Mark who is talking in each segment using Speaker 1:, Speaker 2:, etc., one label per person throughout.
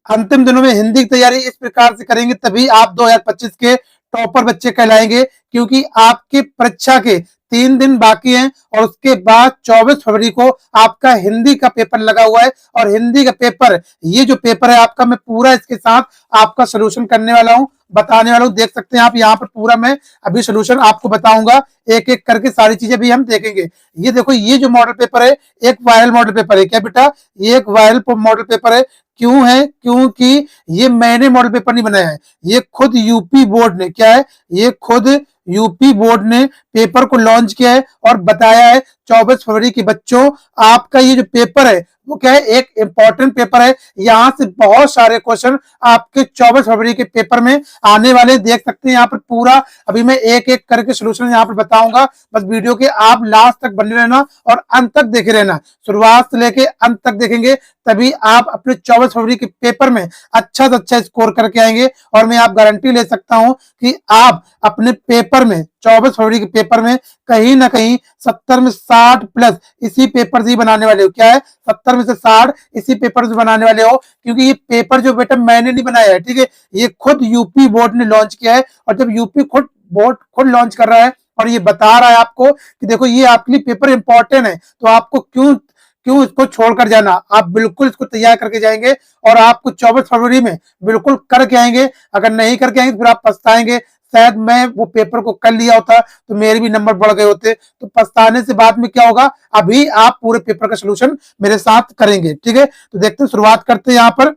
Speaker 1: अंतिम दिनों में हिंदी की तैयारी इस प्रकार से करेंगे तभी आप 2025 के टॉपर बच्चे कहलाएंगे, क्योंकि आपकी परीक्षा के 3 दिन बाकी हैं और उसके बाद 24 फरवरी को आपका हिंदी का पेपर लगा हुआ है। और हिंदी का पेपर, ये जो पेपर है आपका, मैं पूरा इसके साथ आपका सोल्यूशन करने वाला हूं, बताने वाला हूं। देख सकते हैं आप यहाँ पर पूरा मैं अभी सोल्यूशन आपको बताऊंगा, एक एक करके सारी चीजें भी हम देखेंगे। ये देखो, ये जो मॉडल पेपर है एक वायरल मॉडल पेपर है। क्या बेटा, ये एक वायरल मॉडल पेपर है। क्यों है? क्योंकि ये मैंने मॉडल पेपर नहीं बनाया है, ये खुद यूपी बोर्ड ने, क्या है, ये खुद यूपी बोर्ड ने पेपर को लॉन्च किया है और बताया है 24 फरवरी के बच्चों, आपका ये जो पेपर है वो क्या है, एक इंपॉर्टेंट पेपर है। यहां से बहुत सारे क्वेश्चन आपके 24 फरवरी के पेपर में आने वाले, देख सकते हैं यहाँ पर पूरा अभी मैं एक एक करके सोल्यूशन यहाँ पर बताऊंगा। बस वीडियो के आप लास्ट तक बने रहना और अंत तक देखे रहना, शुरुआत से लेके अंत तक देखेंगे तभी आप अपने 24 फरवरी के पेपर में अच्छा से अच्छा स्कोर करके आएंगे। और मैं आप गारंटी ले सकता हूं कि आप अपने पेपर में 24 फरवरी के पेपर में कहीं ना कहीं 70 में 60 प्लस इसी पेपर से ही बनाने वाले हो। क्या है, 70 में से 60 इसी पेपर से बनाने वाले हो, क्योंकि ये पेपर जो बेटा मैंने नहीं बनाया है, ठीक है, ये खुद यूपी बोर्ड ने लॉन्च किया है। और जब यूपी खुद बोर्ड खुद लॉन्च कर रहा है और ये बता रहा है आपको कि देखो ये आपके लिए पेपर इंपॉर्टेंट है, तो आपको क्यों क्यों इसको छोड़कर जाना, आप बिल्कुल इसको तैयार करके जाएंगे और आपको 24 फरवरी में बिल्कुल करके आएंगे। अगर नहीं करके आएंगे तो फिर आप पछताएंगे, शायद मैं वो पेपर को कर लिया होता तो मेरे भी नंबर बढ़ गए होते। तो पछताने से बाद में क्या होगा, अभी आप पूरे पेपर का सोल्यूशन मेरे साथ करेंगे, ठीक है। तो देखते हैं, शुरुआत करते हैं। यहाँ पर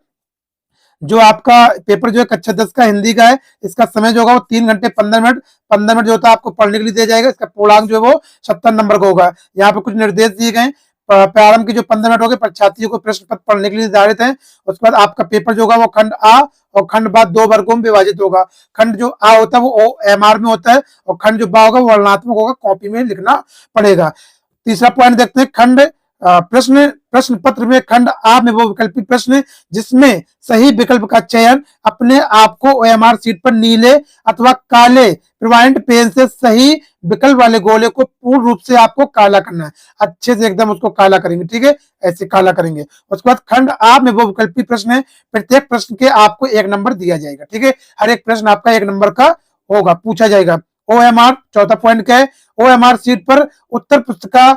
Speaker 1: जो आपका पेपर जो है कक्षा 10 का हिंदी का है, इसका समय जो होगा वो 3 घंटे 15 मिनट, 15 मिनट जो होता है आपको पढ़ने के लिए दिया जाएगा। इसका पूर्णांक जो है वो 70 नंबर का होगा। यहाँ पे कुछ निर्देश दिए गए। प्रारंभ के जो 15 मिनट हो गए परीक्षार्थियों को प्रश्न पत्र पढ़ने के लिए निर्धारित है। उसके बाद आपका पेपर जो होगा वो खंड आ और खंड बा 2 वर्गों में विभाजित होगा। खंड जो आ होता है वो OMR में होता है और खंड जो बा होगा वो वर्णनात्मक होगा, कॉपी में लिखना पड़ेगा। तीसरा पॉइंट देखते हैं, खंड प्रश्न प्रश्न पत्र में खंड आ में वो विकल्पी प्रश्न जिसमें सही विकल्प का चयन अपने आप को OMR सीट पर नीले अथवा काले परमानेंट पेन से सही विकल्प वाले गोले को पूर्ण रूप से आपको काला करना है, अच्छे से एकदम उसको काला करेंगे, ठीक है, ऐसे काला करेंगे। उसके बाद खंड आ में वो विकल्पी प्रश्न है, प्रत्येक प्रश्न के आपको 1 नंबर दिया जाएगा, ठीक है, हर एक प्रश्न आपका 1 नंबर का होगा, पूछा जाएगा। OMR चौथा पॉइंट क्या है, OMR सीट पर उत्तर पुस्तिका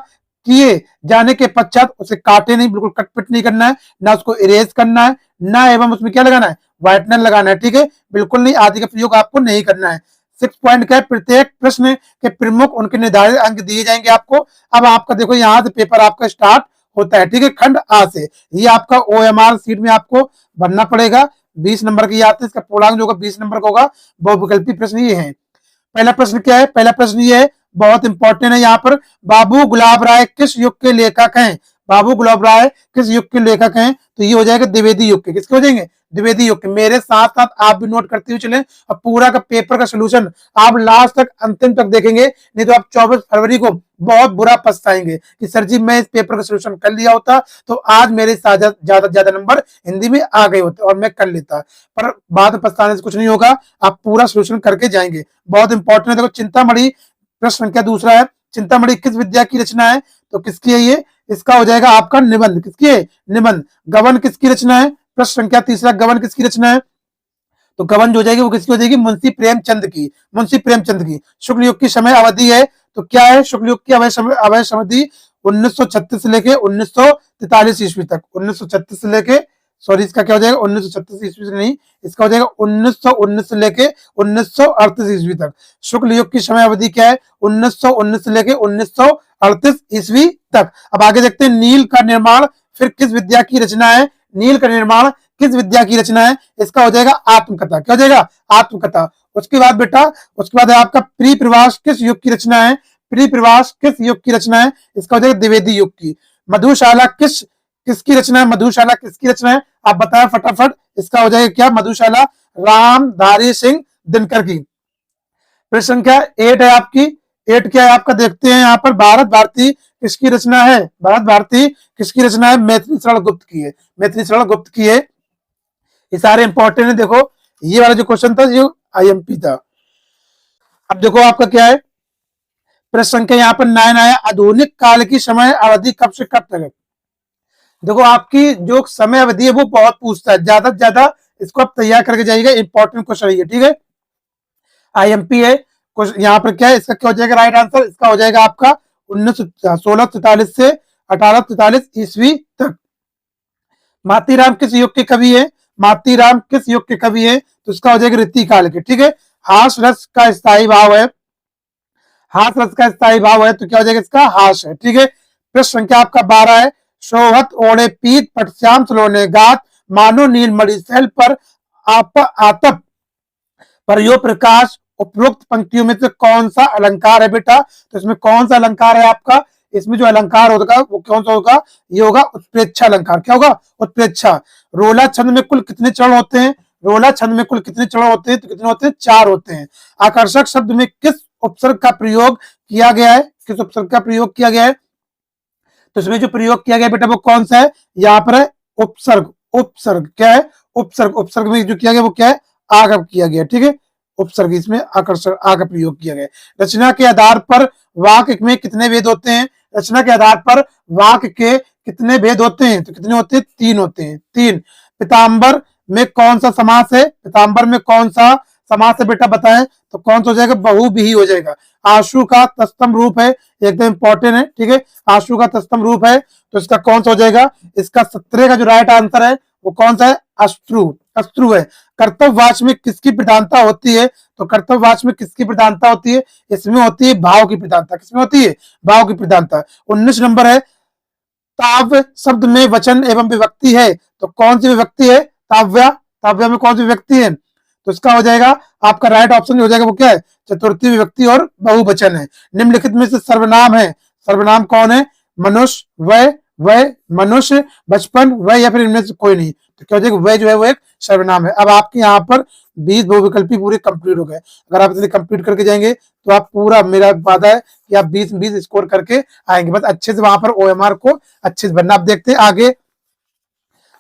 Speaker 1: किए जाने के पश्चात उसे काटे नहीं, बिल्कुल कटपिट नहीं करना है, ना उसको इरेज करना है, ना एवं उसमें क्या लगाना है, व्हाइटनर लगाना है, ठीक है, बिल्कुल नहीं, आदि का प्रयोग आपको नहीं करना है। 6 पॉइंट का है, प्रत्येक प्रश्न के प्रमुख उनके निर्धारित अंक दिए जाएंगे आपको। अब आपका देखो यहाँ से पेपर आपका स्टार्ट होता है, ठीक है, खंड आ से। ये आपका OMR सीट में आपको भरना पड़ेगा, 20 नंबर की आते हैं। इसका पूर्णांक जो होगा 20 नंबर का होगा। बहुविकल्पी प्रश्न ये है। पहला प्रश्न क्या है, पहला प्रश्न ये है, बहुत इंपॉर्टेंट है। यहाँ पर बाबू गुलाब राय किस युग के लेखक हैं, बाबू गुलाब राय किस युग के लेखक हैं, तो ये हो जाएगा द्विवेदी युग के। किसके हो जाएंगे, द्विवेदी युग के। मेरे साथ साथ आप भी नोट करते हुए चले और पूरा का पेपर का सोल्यूशन आप लास्ट तक अंतिम तक देखेंगे, नहीं तो आप 24 फरवरी को बहुत बुरा पछताएंगे कि सर जी मैं इस पेपर का सोल्यूशन कर लिया होता तो आज मेरे ज्यादा ज्यादा नंबर हिंदी में आ गए होते और मैं कर लेता। पर बाद में पछताने से कुछ नहीं होगा, आप पूरा सोल्यूशन करके जाएंगे। बहुत इंपॉर्टेंट है। देखो, चिंतामणि प्रश्न संख्या दूसरा है, चिंतामणि किस विद्या की रचना है, तो किसकी है ये, इसका हो जाएगा आपका निबंध। किसकी है, निबंध। गबन किसकी रचना है, प्रश्न संख्या तीसरा, गबन किसकी रचना है, तो गबन जो हो जाएगी वो किसकी हो जाएगी, मुंशी प्रेमचंद की, मुंशी प्रेमचंद की। शुक्ल युग की समय अवधि है, तो क्या है, शुक्ल युग की अवधि अवधि 1936 से लेके 1943 ईस्वी तक, 1936 से लेके, सॉरी इसका क्या हो जाएगा 1936 ईस्वी से नहीं, इसका हो जाएगा 1919 से लेके 1938 ईस्वी तक। शुक्ल युग की समय अवधि क्या है, 1919 से लेके 1938 ईस्वी तक। अब आगे देखते हैं, नील का निर्माण फिर किस विद्या की रचना है, नील का निर्माण किस विद्या की रचना है, इसका हो जाएगा आत्मकथा। क्या हो जाएगा, आत्मकथा। उसके बाद बेटा, उसके बाद है आपका प्री प्रवास किस युग की रचना है, प्री प्रवास किस युग की रचना है, इसका हो जाएगा द्विवेदी युग की। मधुशाला किसकी रचना है, मधुशाला किसकी रचना है, आप बताएं फटाफट। इसका हो जाएगा क्या, मधुशाला रामधारी सिंह दिनकर की। प्रश्न संख्या 8 है आपकी, 8 क्या है आपका, देखते हैं यहाँ पर, भारत भारती किसकी रचना है, भारत भारती किसकी रचना है, मैथिली शरण गुप्त की है, मैथिली शरण गुप्त की है। ये सारे इंपॉर्टेंट है। देखो, ये वाला जो क्वेश्चन था जो IMP था। अब देखो आपका क्या है, प्रश्न संख्या यहाँ पर 9 आया, आधुनिक काल की समय अवधि कब से कब तक है, देखो आपकी जो समय अवधि है वो बहुत पूछता है, ज्यादा से ज्यादा इसको आप तैयार करके जाइएगा, इंपॉर्टेंट क्वेश्चन है ये, ठीक है। आईएमपी है कुछ, यहाँ पर क्या है, इसका क्या हो जाएगा राइट आंसर, इसका हो जाएगा आपका 1643 से 1843 ईस्वी तक। मातीराम किस युग के कवि है, मातीराम किस युग के कवि है, तो इसका हो जाएगा रीति काल के, ठीक है। हास रस का स्थायी भाव है, हास रस का स्थायी भाव है, तो क्या हो जाएगा इसका हास है, ठीक है। प्रश्न संख्या आपका 12 है, सोहत ओढ़े पीत पटश्याम सलोने गात, मानो नील मणि सैल पर आप आतप पर यो प्रकाश, उपरोक्त पंक्तियों में से कौन सा अलंकार है बेटा, तो इसमें कौन सा अलंकार है आपका, इसमें जो अलंकार होगा वो कौन सा होगा, ये होगा उत्प्रेक्षा अलंकार। क्या होगा, उत्प्रेक्षा। रोला छंद में कुल कितने चरण होते हैं, रोला छंद में कुल कितने चरण होते हैं, तो कितने होते हैं, 4 होते हैं। आकर्षक शब्द में किस उपसर्ग का प्रयोग किया गया है, किस उपसर्ग का प्रयोग किया गया है, तो इसमें जो प्रयोग किया गया बेटा वो कौन सा है, यहाँ पर है उपसर्ग, उपसर्ग क्या है, उपसर्ग, उपसर्ग में जो किया गया वो क्या है, आ का किया गया, ठीक है। उपसर्ग, इसमें आकर्षण आ का प्रयोग किया गया। रचना के आधार पर वाक्य में कितने भेद होते हैं, रचना के आधार पर वाक्य के कितने भेद होते हैं, तो कितने होते हैं, 3 होते हैं, 3। पिताम्बर में कौन सा समास है, पिताम्बर में कौन सा समास है बेटा बताएं, तो कौन सा हो जाएगा, बहुव्रीहि हो जाएगा। आशु का तत्सम रूप है, एकदम इंपॉर्टेंट है, ठीक है। आशु का तत्सम रूप है, तो इसका कौन सा हो जाएगा, इसका 17 का जो राइट आंसर है वो कौन सा है, अश्रु, अश्रु है। कर्तव्यवाच में किसकी प्रधानता होती है, तो कर्तव्यवाच में किसकी प्रधानता होती है, इसमें होती है भाव की प्रधानता, किसमें होती है, भाव की प्रधानता। 19 नंबर है, ताव्य शब्द में वचन एवं विभक्ति है, तो कौन सी विभक्ति है, ताव्या, ताव्या में कौन सी विभक्ति है, तो इसका हो जाएगा आपका राइट ऑप्शन हो जाएगा वो क्या है, चतुर्थी विभक्ति और बहुवचन है। निम्नलिखित में से सर्वनाम है, सर्वनाम कौन है, मनुष्य, वह मनुष्य, बचपन, वह, या फिर इनमें से कोई नहीं, तो क्या हो जाएगा, वह जो है वो एक सर्वनाम है। अब आपके यहाँ पर 20 बहुविकल्पी पूरे कंप्लीट हो गए, अगर आप इसे कंप्लीट करके जाएंगे तो आप पूरा, मेरा वादा है कि आप 20 स्कोर करके आएंगे, बस अच्छे से वहां पर ओएमआर को अच्छे से भरना। आप देखते हैं आगे,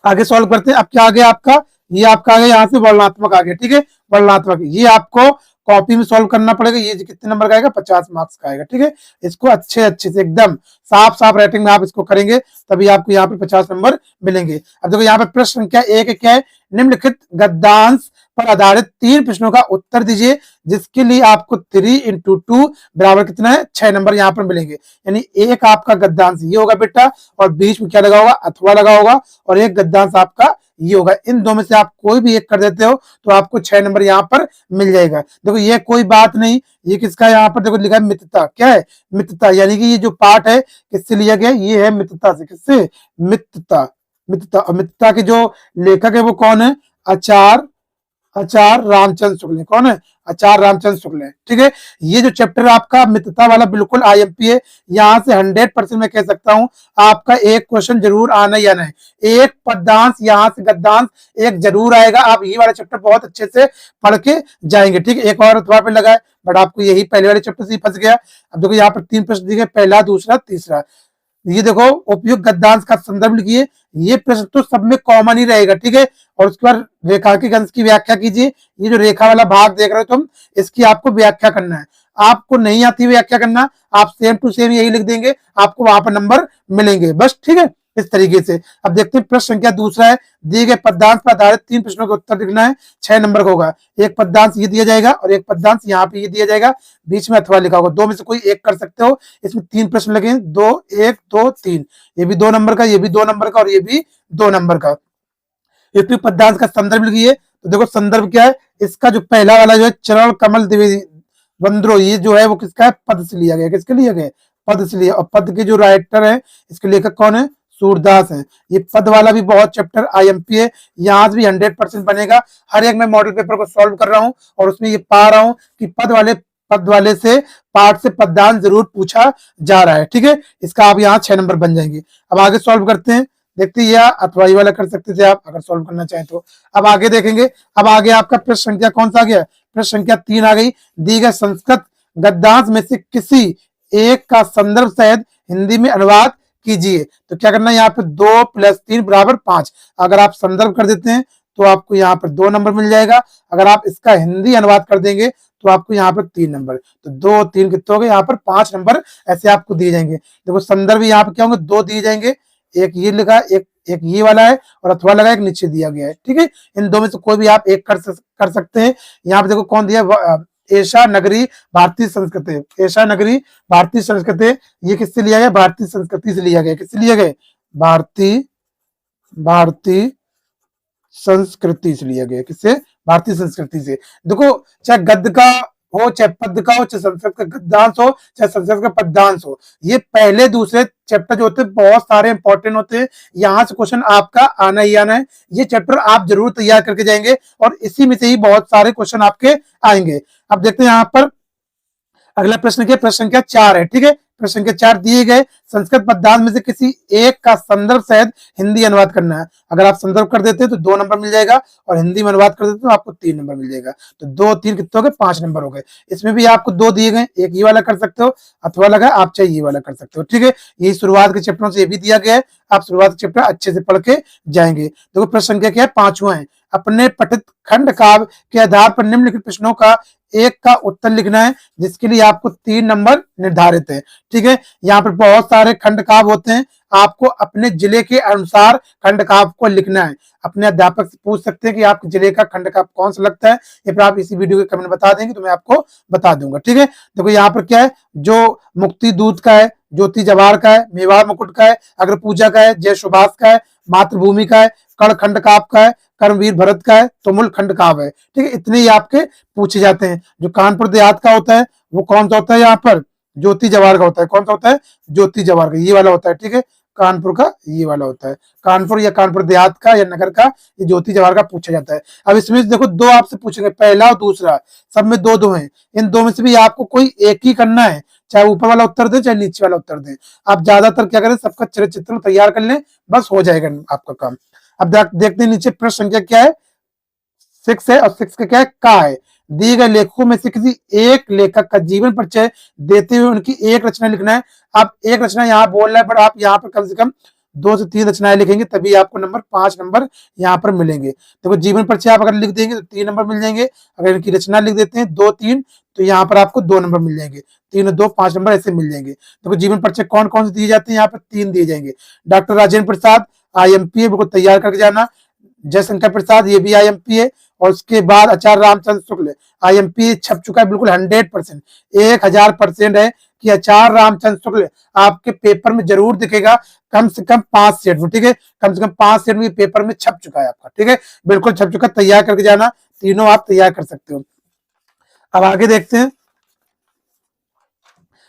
Speaker 1: आगे सॉल्व करते हैं। अब क्या आ गया आपका, ये आपका आ गया यहाँ से वर्णनात्मक आ गया, ठीक है। वर्णनात्मक ये आपको कॉपी में सॉल्व करना पड़ेगा, ये कितने नंबर का आएगा, 50 मार्क्स का आएगा, ठीक है। इसको अच्छे अच्छे से एकदम साफ साफ राइटिंग में आप इसको करेंगे, तभी आपको यहाँ पे 50 नंबर मिलेंगे। अब देखो यहाँ पे प्रश्न संख्या 1 क्या है, निम्नलिखित गद्यांश पर आधारित 3 प्रश्नों का उत्तर दीजिए, जिसके लिए आपको 3 इंटू 2 बराबर कितना है, 6 नंबर यहाँ पर मिलेंगे। यानी एक आपका गद्यांश ये होगा बेटा, और बीच में क्या लगा होगा, अथवा लगा होगा, और एक गद्यांश आपका ये होगा। इन दो में से आप कोई भी एक कर देते हो तो आपको 6 नंबर यहाँ पर मिल जाएगा। देखो ये कोई बात नहीं, ये किसका यहाँ पर देखो लिखा है, मित्रता, क्या है, मित्रता, यानी कि ये जो पाठ है किससे लिया गया, ये है मित्रता से, किससे, मित्रता, मित्रता। और मित्रता के जो लेखक है वो कौन है, आचार्य, आचार्य रामचंद्र शुक्ल, कौन है, आचार्य रामचंद्र शुक्ल है, ठीक है। ये जो चैप्टर आपका मित्रता वाला बिल्कुल आईएमपी है, यहाँ से 100% मैं कह सकता हूँ आपका एक क्वेश्चन जरूर आना ही आना है, एक पद्यांश यहाँ से गद्यांश एक जरूर आएगा। आप ये वाला चैप्टर बहुत अच्छे से पढ़ के जाएंगे, ठीक है। एक और अथवा पे लगा है, बट आपको यही पहले वाले चैप्टर से ही फंस गया। अब देखो यहाँ पर 3 प्रश्न दिए, पहला, दूसरा, तीसरा। ये देखो, उपयुक्त गद्यांश का संदर्भ लिखिए, ये प्रश्न तो सब में कॉमन ही रहेगा, ठीक है। और उसके बाद रेखांकित अंश की व्याख्या कीजिए, ये जो रेखा वाला भाग देख रहे हो तुम, इसकी आपको व्याख्या करना है। आपको नहीं आती व्याख्या करना, आप सेम टू सेम यही लिख देंगे, आपको वहां पर नंबर मिलेंगे, बस, ठीक है, इस तरीके से। अब देखते हैं प्रश्न संख्या दूसरा है, दिए गए पद्यांश पर आधारित 3 प्रश्नों का उत्तर लिखना है, 6 नंबर का होगा। एक पद्यांश ये दिया जाएगा और एक पद्यांश यहाँ पे ये दिया जाएगा, बीच में अथवा लिखा होगा, दो में से कोई एक कर सकते हो। इसमें 3 प्रश्न लगे, 2, 1, 2, 3, ये भी 2 नंबर का, ये भी 2 नंबर का, और ये भी 2 नंबर का। उपयुक्त पद्यांश का संदर्भ लिखिए, तो देखो संदर्भ क्या है, इसका जो पहला वाला जो है, चरण कमल द्विवेदी वंद्रो, ये जो है वो किसका है, पद से लिया गया, किसके लिए गया, पद से लिया। और पद के जो राइटर है, इसके लेखक कौन है, सूरदास है। ये पद वाला भी बहुत चैप्टर आईएमपी है, यहाँ भी 100% बनेगा। हर एक मैं मॉडल पेपर को सॉल्व कर रहा हूँ और उसमें ये पा रहा हूँ कि पद वाले से पाठ से पददान जरूर पूछा जा रहा है, ठीक है। इसका आप यहाँ 6 नंबर बन जाएंगे। अब आगे सॉल्व करते हैं, देखते हैं, अथवा ये वाला कर सकते थे आप अगर सॉल्व करना चाहें तो। अब आगे देखेंगे, अब आगे आपका प्रश्न संख्या कौन सा आ गया, प्रश्न संख्या 3 आ गई। दी गए संस्कृत गद्यांश में से किसी एक का संदर्भ सहित हिंदी में अनुवाद कीजिए, तो क्या करना है, यहाँ पे 2 + 3 = 5। अगर आप संदर्भ कर देते हैं तो आपको यहाँ पर 2 नंबर मिल जाएगा, अगर आप इसका हिंदी अनुवाद कर देंगे तो आपको यहाँ पर 3 नंबर, तो 2, 3 कितने हो गए, यहाँ पर 5 नंबर ऐसे आपको दिए जाएंगे। देखो संदर्भ यहाँ पे क्या होंगे, 2 दिए जाएंगे, एक ये लिखा, एक एक ये वाला है, और अथवा लगा, एक नीचे दिया गया है। ठीक है, इन दो में से कोई भी आप एक कर सकते हैं। यहाँ पे देखो कौन दिया, एशा नगरी भारतीय संस्कृति, एशा नगरी भारतीय संस्कृति, ये किससे लिया गया, भारतीय संस्कृति से लिया गया। किससे लिया गया, भारतीय संस्कृति से लिया गया। किससे, भारतीय संस्कृति से। देखो, चाहे गद्य का हो, चाहे पद्य का हो, चाहे संस्कृत का गद्यांश हो, चाहे संस्कृत का पद्यांश हो, ये पहले दूसरे चैप्टर जो होते हैं बहुत सारे इंपॉर्टेंट होते हैं। यहाँ से क्वेश्चन आपका आना ही आना है। ये चैप्टर आप जरूर तैयार करके जाएंगे और इसी में से ही बहुत सारे क्वेश्चन आपके आएंगे। अब देखते हैं यहाँ पर अगला प्रश्न क्या, प्रश्न संख्या 4 है। ठीक है, प्रश्न संख्या 4 दिए गए संस्कृत पद्यांश में से किसी एक का संदर्भ सहित हिंदी अनुवाद करना है। अगर आप संदर्भ कर देते हैं तो 2 नंबर मिल जाएगा, और हिंदी में अनुवाद कर देते तो आपको 3 नंबर मिल जाएगा। तो 2 3 कितने हो गए, 5 नंबर हो गए। इसमें भी आपको 2 दिए गए, एक ये वाला कर सकते हो, अथवा लगा आप चाहे ये वाला कर सकते हो। ठीक है, यही शुरुआत के चैप्टरों से ये भी दिया गया है, आप शुरुआत के चैप्टर अच्छे से पढ़ के जाएंगे। देखो प्रश्न संख्या क्या है, 5वां है। अपने पठित खंड काव्य के आधार पर निम्नलिखित प्रश्नों का एक का उत्तर लिखना है, जिसके लिए आपको 3 नंबर निर्धारित है। ठीक है, यहाँ पर बहुत सारे खंड काव्य होते हैं, आपको अपने जिले के अनुसार खंड काव्य को लिखना है। अपने अध्यापक से पूछ सकते हैं कि आपके जिले का खंड काव्य कौन सा लगता है, या फिर आप इसी वीडियो के कमेंट बता देंगे तो मैं आपको बता दूंगा। ठीक है, देखो यहाँ पर क्या है, जो मुक्ति दूत का है, ज्योति जवाहर का है, मेवाड़ मुकुट का है, अग्र पूजा का है, जय सुभाष का है, मातृभूमि का है, कर्ण खंड काव्य का है, कर्मवीर भरत का है, तुमुल खंड काव्य है। ठीक है, इतने ही आपके पूछे जाते हैं। जो कानपुर देहात का होता है वो कौन सा होता है, यहाँ पर ज्योति जवाहर का होता है। कौन सा होता है, ज्योति जवाहर का, ये वाला होता है। ठीक है, कानपुर का ये वाला होता है, कानपुर या कानपुर देहात का या नगर का, ये ज्योति जवाहर का पूछा जाता है। अब इसमें देखो 2 आपसे पूछेंगे, पहला और दूसरा, सब में 2-2 हैं। इन 2 में से भी आपको कोई एक ही करना है, चाहे ऊपर वाला उत्तर दे चाहे नीचे वाला उत्तर दे। आप ज्यादातर क्या करें, सबका चित्र तैयार कर लें, बस हो जाएगा आपका काम। अब देखते हैं नीचे प्रश्न संख्या क्या है, 6 है, और 6 का क्या है, का है। दिए गए लेखकों में से किसी एक लेखक का जीवन परिचय देते हुए उनकी एक रचना लिखना है। आप एक रचना यहाँ बोल रहे हैं, पर आप यहाँ पर कम से कम 2 से 3 रचनाएं लिखेंगे, तभी आपको 5 नंबर यहाँ पर मिलेंगे। देखो जीवन परिचय आप अगर लिख देंगे तो 3 नंबर मिल जाएंगे। अगर इनकी रचना लिख देते हैं 2-3, तो यहाँ पर आपको 2 नंबर मिल जाएंगे। 3 और 2 5 नंबर ऐसे मिल जाएंगे। देखो जीवन परिचय कौन कौन से दिए जाते हैं, यहाँ पर 3 दिए जाएंगे। डॉक्टर राजेंद्र प्रसाद IMP है, बिल्कुल तैयार करके जाना। जयशंकर प्रसाद, ये भी IMP है। और उसके बाद आचार्य रामचंद्र शुक्ल, IMP छप चुका है, बिल्कुल 100%, 1000% है कि आचार्य रामचंद्र शुक्ल आपके पेपर में जरूर दिखेगा, कम से कम 5 सेट में। ठीक है, कम से कम 5 सेट में पेपर में छप चुका है आपका। ठीक है, बिल्कुल छप चुका, तैयार करके जाना, तीनों आप तैयार कर सकते हो। अब आगे देखते हैं,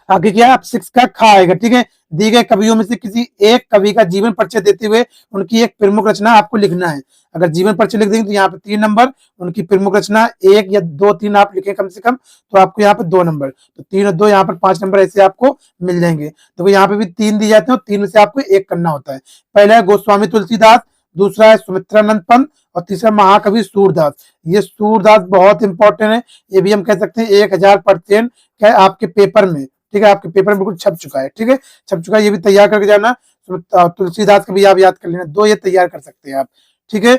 Speaker 1: आगे क्या है, आप 6 का खा आएगा। ठीक है, दी गए कवियों में से किसी एक कवि का जीवन परिचय देते हुए उनकी एक प्रमुख रचना आपको लिखना है। अगर जीवन परिचय लिख देंगे तो यहाँ पे 3 नंबर, उनकी प्रमुख रचना 1 या 2-3 आप लिखें कम से कम, तो आपको यहाँ पे 2 नंबर, तो 3 और 2 यहाँ पर 5 नंबर ऐसे आपको मिल जाएंगे। तो यहाँ पे भी 3 दिए जाते हैं, 3 में से आपको एक करना होता है। पहला है गोस्वामी तुलसीदास, दूसरा है सुमित्रानंद पंत, और तीसरा महाकवि सूरदास। ये सूरदास बहुत इंपॉर्टेंट है, ये भी हम कह सकते हैं 1000% क्या है आपके पेपर में। ठीक है, आपके पेपर में बिल्कुल छप चुका है। ठीक है, छप चुका है, ये भी तैयार करके जाना। तुलसीदास का भी आप याद कर लेना, 2 ये तैयार कर सकते हैं आप। ठीक है,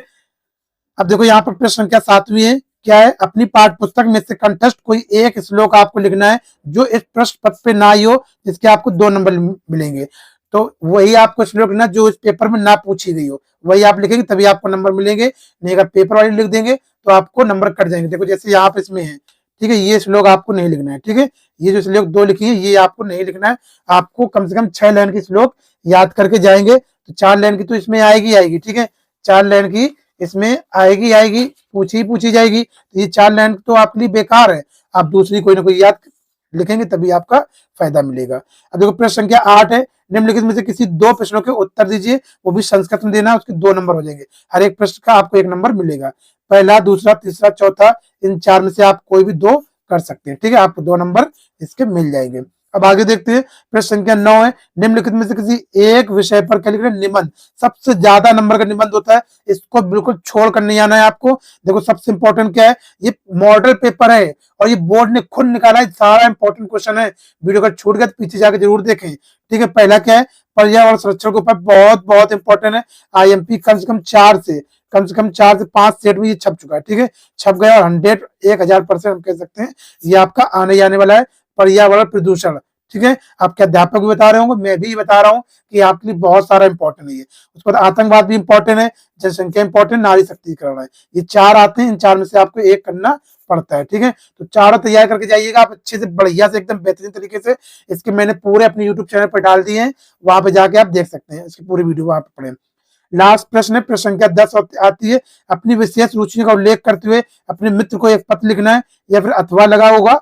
Speaker 1: अब देखो यहाँ पर प्रश्न संख्या 7वीं है, क्या है, अपनी पाठ्य पुस्तक में से कंठस्थ कोई एक श्लोक आपको लिखना है जो इस प्रश्न पत्र पे ना ही हो, जिसके आपको 2 नंबर मिलेंगे। तो वही आपको श्लोक लिखना जो इस पेपर में ना पूछी गई हो, वही आप लिखेंगे तभी आपको नंबर मिलेंगे। नहीं अगर पेपर वाले लिख देंगे तो आपको नंबर कट जाएंगे। देखो जैसे यहाँ पर इसमें है, ठीक है, ये श्लोक आपको नहीं लिखना है। ठीक है, ये जो श्लोक 2 लिखी है ये आपको नहीं लिखना है। आपको कम से कम 6 लाइन की श्लोक याद करके जाएंगे, तो 4 लाइन की तो इसमें आएगी। ठीक है, 4 लाइन की इसमें आएगी, पूछी जाएगी। तो ये 4 लाइन तो आपके लिए बेकार है, आप दूसरी कोई ना कोई याद लिखेंगे तभी आपका फायदा मिलेगा। अब देखो प्रश्न संख्या 8 है, निम्नलिखित में से किसी 2 प्रश्नों के उत्तर दीजिए, वो भी संस्कृत में देना, उसके 2 नंबर हो जाएंगे। हर एक प्रश्न का आपको 1 नंबर मिलेगा। पहला, दूसरा, तीसरा, चौथा, इन 4 में से आप कोई भी 2 कर सकते हैं। ठीक है, आपको 2 नंबर इसके मिल जाएंगे। अब आगे देखते हैं, प्रश्न संख्या 9 है, निम्नलिखित में से किसी एक विषय पर क्या लिखना है, निबंध। सबसे ज्यादा नंबर का निबंध होता है, इसको बिल्कुल छोड़ कर नहीं आना है आपको। देखो सबसे इंपॉर्टेंट क्या है, ये मॉडल पेपर है और ये बोर्ड ने खुद निकाला है, सारा इंपॉर्टेंट क्वेश्चन है। वीडियो अगर छूट गया तो पीछे जाकर जरूर देखें। ठीक है, पहला क्या है, पर्यावरण संरक्षण के ऊपर बहुत इंपॉर्टेंट है। IMP कम से कम 4 से 5 सेट में ये छप चुका है। ठीक है, छप गया और 1000% हम कह सकते हैं ये आपका आने वाला है। पर्यावरण प्रदूषण, ठीक है, आपके अध्यापक भी बता रहे होंगे, मैं भी बता रहा हूँ कि आपके लिए बहुत सारा इंपॉर्टेंट है ये। उसके बाद आतंकवाद भी इंपॉर्टेंट है, जनसंख्या इंपॉर्टेंट, नारी शक्तिकरण है, ये 4 आते हैं। इन 4 में से आपको एक करना पड़ता है, ठीक है। तो चारों तैयार करके जाइएगा आप अच्छे से, बढ़िया से, एकदम बेहतरीन तरीके से। इसके मैंने पूरे अपने यूट्यूब चैनल पर डाल दिए हैं, वहां पे जाके आप देख सकते हैं, इसकी पूरी वीडियो वहां पे पढ़ें। लास्ट प्रश्न है, प्रश्न संख्या 10 आती है, अपनी विशेष रुचि का उल्लेख करते हुए अपने मित्र को एक पत्र लिखना है, या फिर अथवा लगा हुआ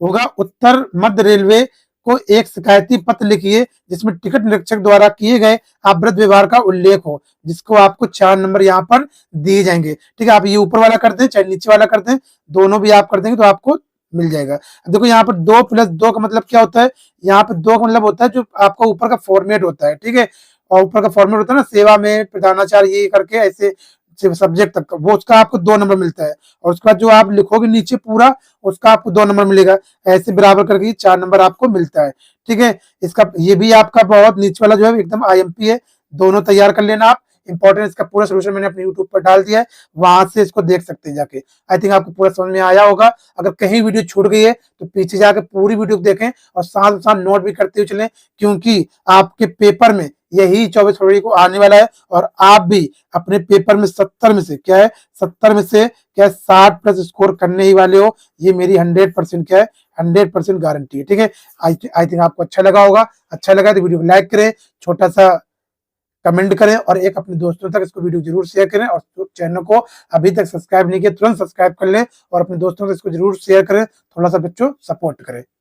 Speaker 1: होगा। उत्तर मध्य रेलवे को एक शिकायती पत्र लिखिए जिसमें टिकट निरीक्षक द्वारा किए गए अभद्र व्यवहार का उल्लेख हो, जिसको आपको 4 नंबर यहाँ पर दिए जाएंगे, ठीक है। आप ये ऊपर वाला कर दें चाहे नीचे वाला कर दें, दोनों भी आप कर देंगे तो आपको मिल जाएगा। देखो यहाँ पर 2+2 का मतलब क्या होता है, यहाँ पर 2 का मतलब होता है जो आपका ऊपर का फॉर्मेट होता है, ठीक है। और ऊपर का फॉर्मेट होता है ना, सेवा में प्रधानाचार्य, ये करके ऐसे सब्जेक्ट तक का, वो उसका आपको 2 नंबर मिलता है। और उसके बाद जो आप लिखोगे नीचे पूरा, उसका आपको 2 नंबर मिलेगा। ऐसे बराबर करके 4 नंबर आपको मिलता है, ठीक है। इसका ये भी आपका बहुत नीचे वाला जो है एकदम IMP है, दोनों तैयार कर लेना आप। इंपॉर्टेंट इसका पूरा सोल्यूशन मैंने अपने यूट्यूब पर डाल दिया है, वहां से इसको देख सकते हैं जाके। आई थिंक आपको पूरा समझ में आया होगा। अगर कहीं वीडियो छूट गई है तो पीछे जाके पूरी वीडियो देखें और साथ साथ नोट भी करते हुए चलें, क्योंकि आपके पेपर में यही 24 फरवरी को आने वाला है। और आप भी अपने पेपर में 70 में से क्या है, 70 में से क्या 60+ स्कोर करने ही वाले हो, ये मेरी 100% क्या है, 100% गारंटी है, ठीक है। आई थिंक आपको अच्छा लगा होगा। अच्छा लगा तो वीडियो को लाइक करें, छोटा सा कमेंट करें, और एक अपने दोस्तों तक इसको वीडियो जरूर शेयर करें। और चैनल को अभी तक सब्सक्राइब नहीं किया तुरंत सब्सक्राइब कर लें और अपने दोस्तों से इसको जरूर शेयर करें, थोड़ा सा बच्चों सपोर्ट करें।